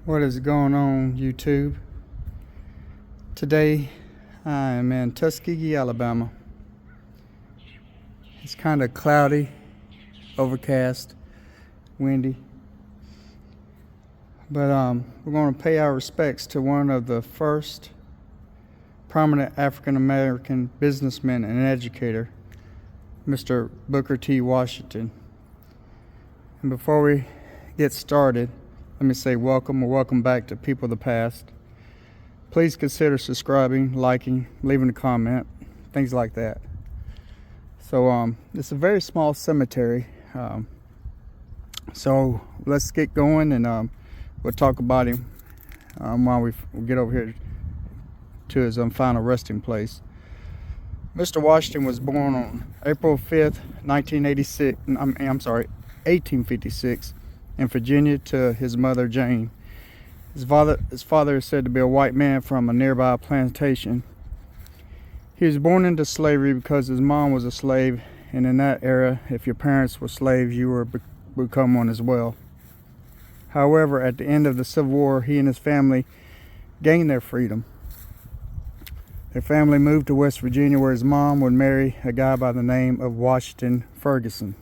What is going on, YouTube? Today I am in Tuskegee, Alabama. It's kind of cloudy, overcast, windy. But we're going to pay our respects to one of the first prominent African American businessmen and educator, Mr. Booker T. Washington. And before we get started, let me say welcome or welcome back to people of the past. Please consider subscribing, liking, leaving a comment, things like that. So it's a very small cemetery. So let's get going, and we'll talk about him while we get over here to his final resting place. Mr. Washington was born on April 5th, 1856 in Virginia to his mother Jane. His father is said to be a white man from a nearby plantation. He was born into slavery because his mom was a slave, and in that era, if your parents were slaves, you were become one as well. However, at the end of the Civil War, he and his family gained their freedom. Their family moved to West Virginia, where his mom would marry a guy by the name of Washington Ferguson.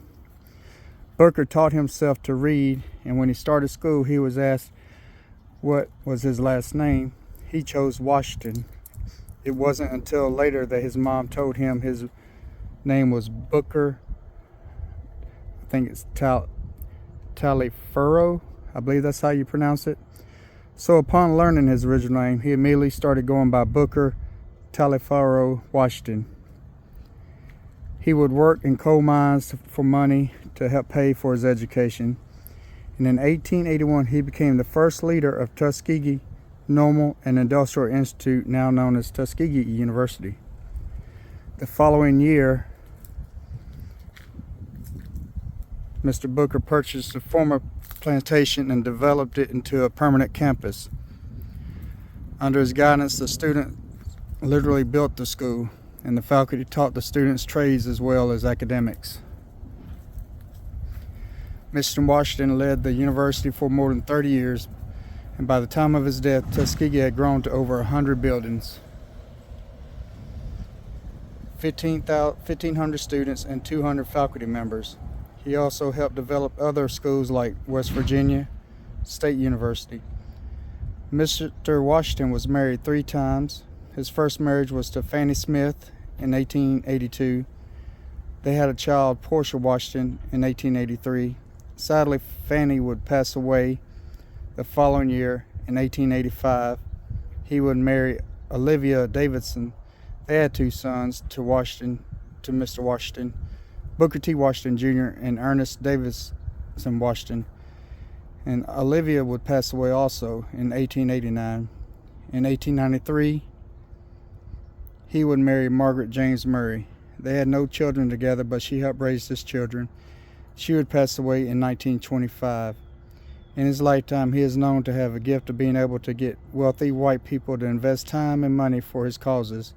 Booker taught himself to read, and when he started school, he was asked what was his last name. He chose Washington. It wasn't until later that his mom told him his name was Booker. I think it's Taliaferro. I believe that's how you pronounce it. So upon learning his original name, he immediately started going by Booker Taliaferro Washington. He would work in coal mines for money to help pay for his education. And in 1881, he became the first leader of Tuskegee Normal and Industrial Institute, now known as Tuskegee University. The following year, Mr. Booker purchased a former plantation and developed it into a permanent campus. Under his guidance, the students literally built the school, and the faculty taught the students trades as well as academics. Mr. Washington led the university for more than 30 years, and by the time of his death, Tuskegee had grown to over 100 buildings, 1,500 students, and 200 faculty members. He also helped develop other schools like West Virginia State University. Mr. Washington was married 3 times. His first marriage was to Fannie Smith in 1882. They had a child, Portia Washington, in 1883. Sadly, Fannie would pass away the following year in 1885. He would marry Olivia Davidson. They had 2 sons to Mr. Washington, Booker T. Washington Jr. and Ernest Davidson Washington. And Olivia would pass away also in 1889. In 1893, he would marry Margaret James Murray. They had no children together, but she helped raise his children. She would pass away in 1925. In his lifetime, he is known to have a gift of being able to get wealthy white people to invest time and money for his causes.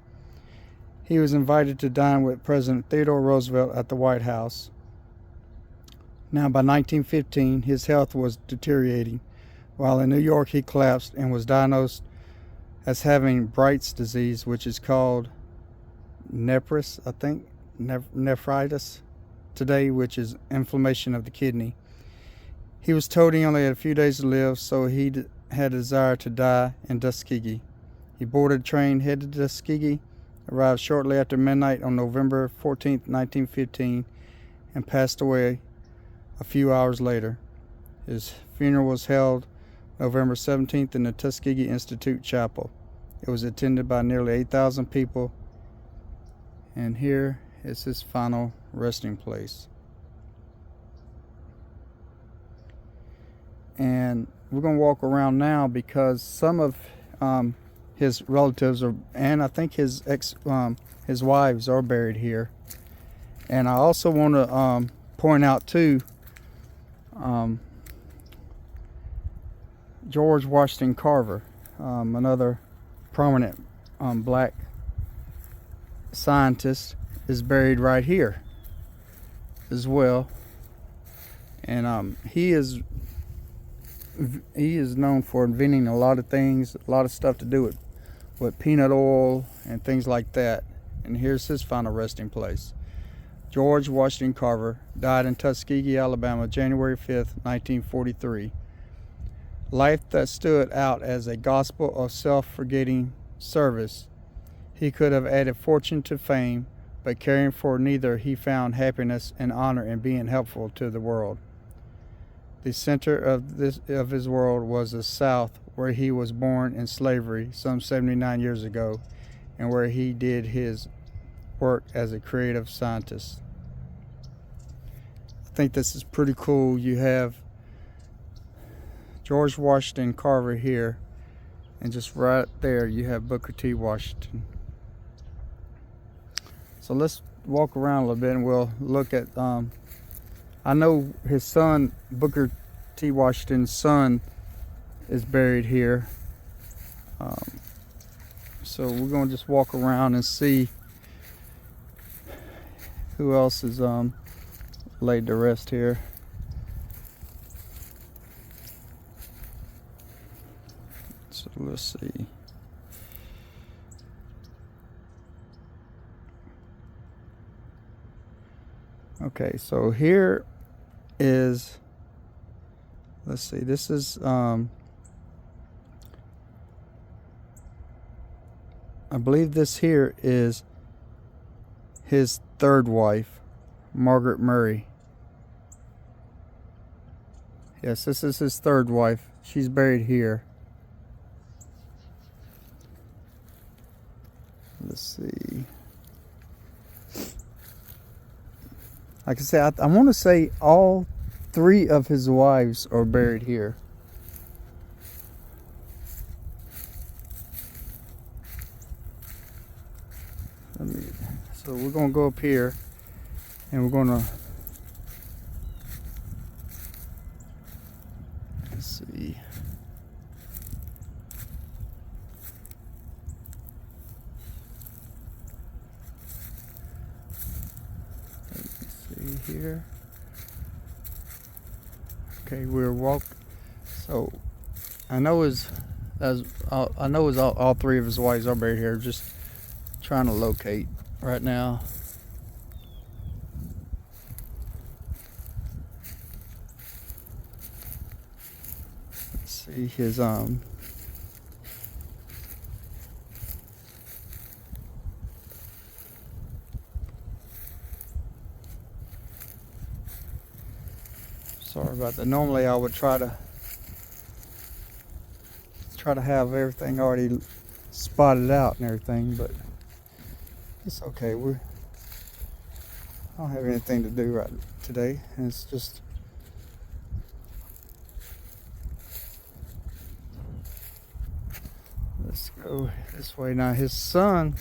He was invited to dine with President Theodore Roosevelt at the White House. Now, by 1915, his health was deteriorating. While in New York, he collapsed and was diagnosed as having Bright's disease, which is called nephritis today, which is inflammation of the kidney. He was told he only had a few days to live, so he had a desire to die in Tuskegee. He boarded a train, headed to Tuskegee, arrived shortly after midnight on November 14, 1915, and passed away a few hours later. His funeral was held November 17th in the Tuskegee Institute Chapel. It was attended by nearly 8,000 people, and here is his final resting place. And we're going to walk around now because some of his relatives and I think his wives are buried here. And I also want to point out too, George Washington Carver, another prominent black scientist, is buried right here as well. And he is he is known for inventing a lot of things, a lot of stuff to do with peanut oil and things like that. And here's his final resting place. George Washington Carver died in Tuskegee, Alabama, January 5th, 1943. Life that stood out as a gospel of self-forgetting service. He could have added fortune to fame, but caring for neither, he found happiness and honor in being helpful to the world. The center of his world was the South, where he was born in slavery some 79 years ago, and where he did his work as a creative scientist. I think this is pretty cool. You have George Washington Carver here, and just right there you have Booker T. Washington. So let's walk around a little bit and we'll look at, I know his son, Booker T. Washington's son, is buried here. So we're going to just walk around and see who else is laid to rest here. So let's see. Okay, so here is, let's see, this is I believe this here is his third wife, Margaret Murray. Yes, this is his third wife. She's buried here. Let's see. Like I said, I want to say all three of his wives are buried here. So we're going to go up here and we're going to, let's see. Here. Okay, we're walking. So I know all three of his wives are buried here. Just trying to locate right now. Let's see his sorry about that. Normally I would try to have everything already spotted out and everything, but it's okay. I don't have anything to do right today, and it's just let's go this way now. His son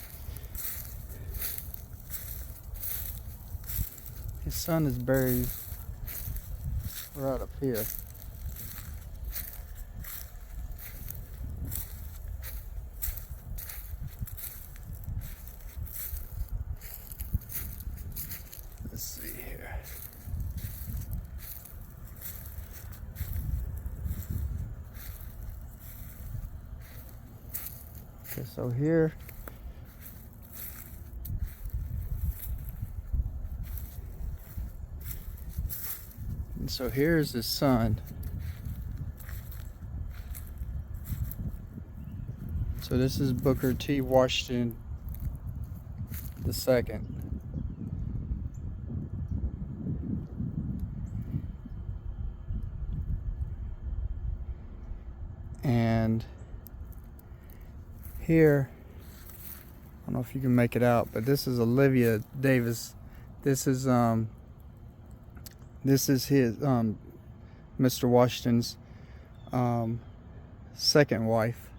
is buried right up here. Let's see here. Okay, so here so here's his son. So this is Booker T. Washington II. And here, I don't know if you can make it out, but this is Olivia Davis. This is his Mr. Washington's second wife.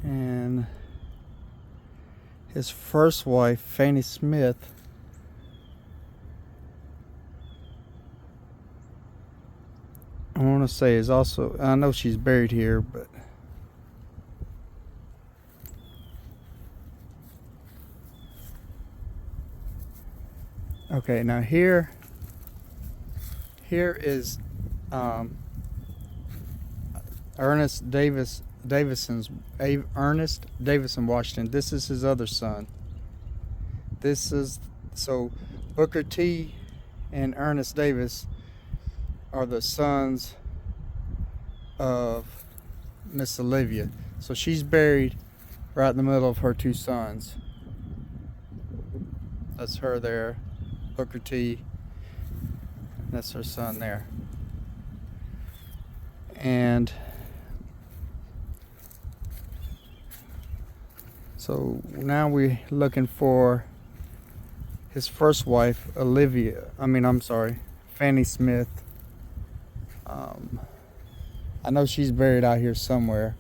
And his first wife, Fanny Smith, I want to say is also, I know she's buried here, but Okay, now here is Ernest Davison Washington. This is his other son. So Booker T and Ernest Davis are the sons of Miss Olivia. So she's buried right in the middle of her two sons. That's her there, Booker T. That's her son there. And so now we're looking for his first wife, Fanny Smith. I know she's buried out here somewhere.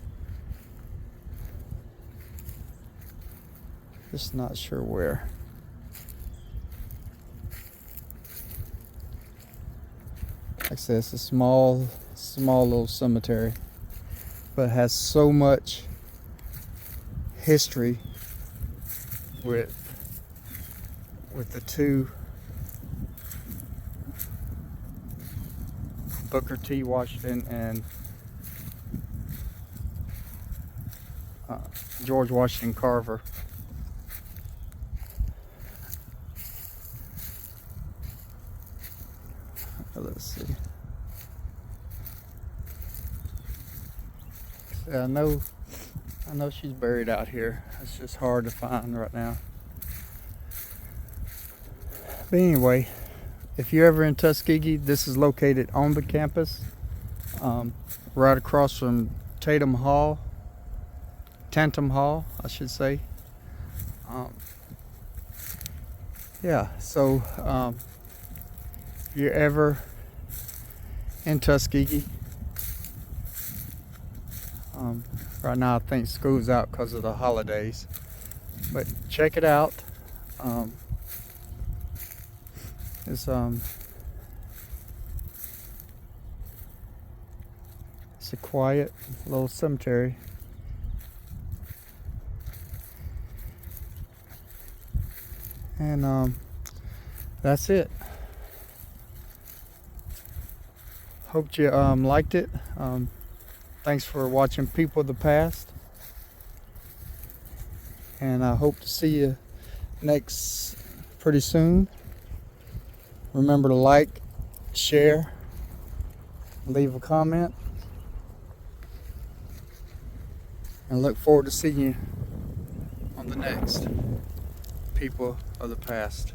Just not sure where. Like I said, it's a small little cemetery, but it has so much history with the two, Booker T. Washington and George Washington Carver. Let's see. I know she's buried out here. It's just hard to find right now. But anyway, if you're ever in Tuskegee, this is located on the campus, right across from Tantum Hall, I should say. Yeah, so if you're ever in Tuskegee, right now I think school's out because of the holidays, but check it out. It's a quiet little cemetery. And that's it. Hope you liked it. Thanks for watching People of the Past, and I hope to see you pretty soon. Remember to like, share, leave a comment, and look forward to seeing you on the next People of the Past.